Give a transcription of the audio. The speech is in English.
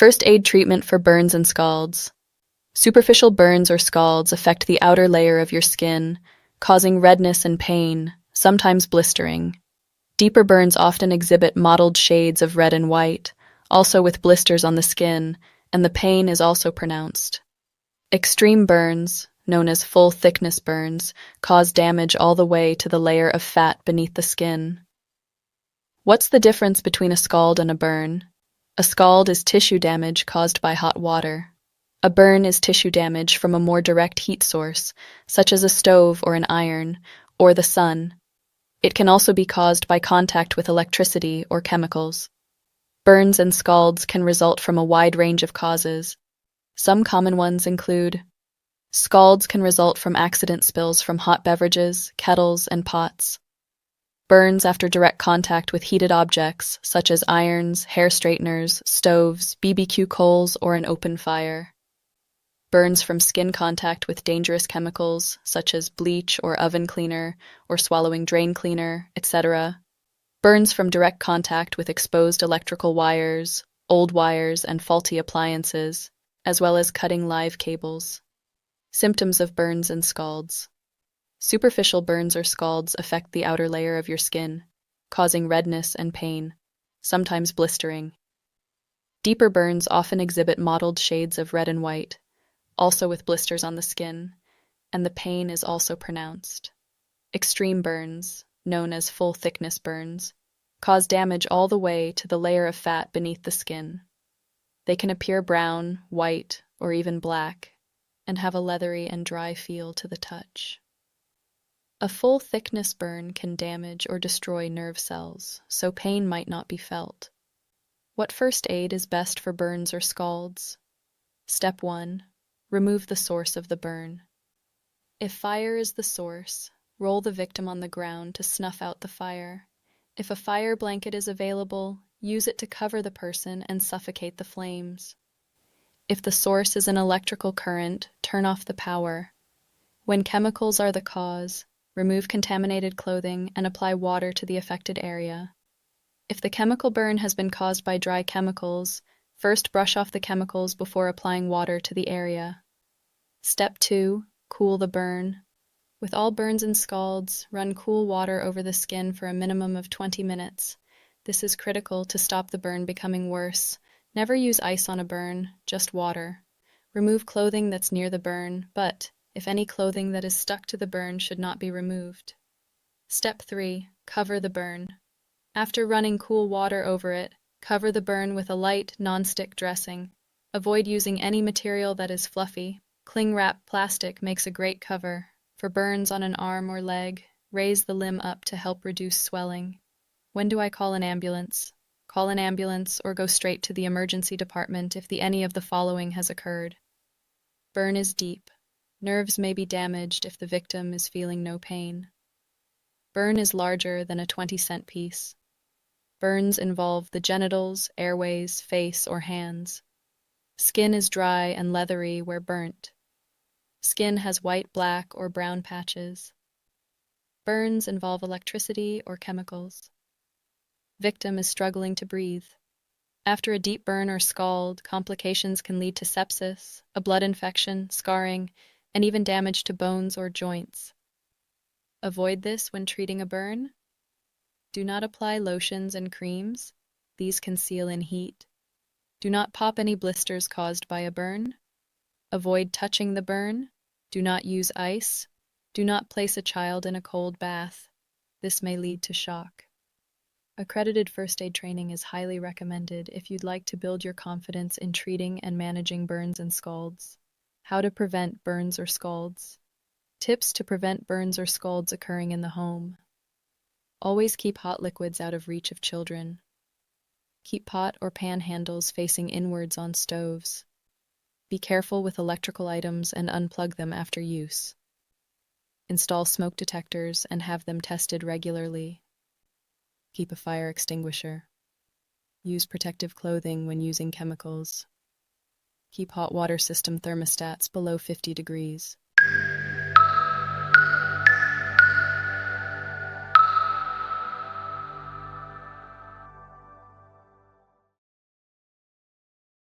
First aid treatment for burns and scalds. Superficial burns or scalds affect the outer layer of your skin, causing redness and pain, sometimes blistering. Deeper burns often exhibit mottled shades of red and white, also with blisters on the skin, and the pain is also pronounced. Extreme burns, known as full-thickness burns, cause damage all the way to the layer of fat beneath the skin. What's the difference between a scald and a burn? A scald is tissue damage caused by hot water. A burn is tissue damage from a more direct heat source, such as a stove or an iron, or the sun. It can also be caused by contact with electricity or chemicals. Burns and scalds can result from a wide range of causes. Some common ones include: scalds can result from accident spills from hot beverages, kettles, and pots. Burns after direct contact with heated objects, such as irons, hair straighteners, stoves, BBQ coals, or an open fire. Burns from skin contact with dangerous chemicals, such as bleach or oven cleaner, or swallowing drain cleaner, etc. Burns from direct contact with exposed electrical wires, old wires, and faulty appliances, as well as cutting live cables. Symptoms of burns and scalds. Superficial burns or scalds affect the outer layer of your skin, causing redness and pain, sometimes blistering. Deeper burns often exhibit mottled shades of red and white, also with blisters on the skin, and the pain is also pronounced. Extreme burns, known as full-thickness burns, cause damage all the way to the layer of fat beneath the skin. They can appear brown, white, or even black, and have a leathery and dry feel to the touch. A full-thickness burn can damage or destroy nerve cells, so pain might not be felt. What first aid is best for burns or scalds? Step 1. Remove the source of the burn. If fire is the source, roll the victim on the ground to snuff out the fire. If a fire blanket is available, use it to cover the person and suffocate the flames. If the source is an electrical current, turn off the power. When chemicals are the cause, remove contaminated clothing and apply water to the affected area. If the chemical burn has been caused by dry chemicals, first brush off the chemicals before applying water to the area. Step 2. Cool the burn. With all burns and scalds, run cool water over the skin for a minimum of 20 minutes. This is critical to stop the burn becoming worse. Never use ice on a burn, just water. Remove clothing that's near the burn, but if any clothing that is stuck to the burn should not be removed. Step 3. Cover the burn. After running cool water over it, cover the burn with a light, non-stick dressing. Avoid using any material that is fluffy. Cling wrap plastic makes a great cover. For burns on an arm or leg, raise the limb up to help reduce swelling. When do I call an ambulance? Call an ambulance or go straight to the emergency department if any of the following has occurred. Burn is deep. Nerves may be damaged if the victim is feeling no pain. Burn is larger than a 20-cent piece. Burns involve the genitals, airways, face, or hands. Skin is dry and leathery where burnt. Skin has white, black, or brown patches. Burns involve electricity or chemicals. Victim is struggling to breathe. After a deep burn or scald, complications can lead to sepsis, a blood infection, scarring, and even damage to bones or joints. Avoid this when treating a burn. Do not apply lotions and creams. These can seal in heat. Do not pop any blisters caused by a burn. Avoid touching the burn. Do not use ice. Do not place a child in a cold bath. This may lead to shock. Accredited first aid training is highly recommended if you'd like to build your confidence in treating and managing burns and scalds. How to prevent burns or scalds. Tips to prevent burns or scalds occurring in the home. Always keep hot liquids out of reach of children. Keep pot or pan handles facing inwards on stoves. Be careful with electrical items and unplug them after use. Install smoke detectors and have them tested regularly. Keep a fire extinguisher. Use protective clothing when using chemicals. Keep hot water system thermostats below 50 degrees.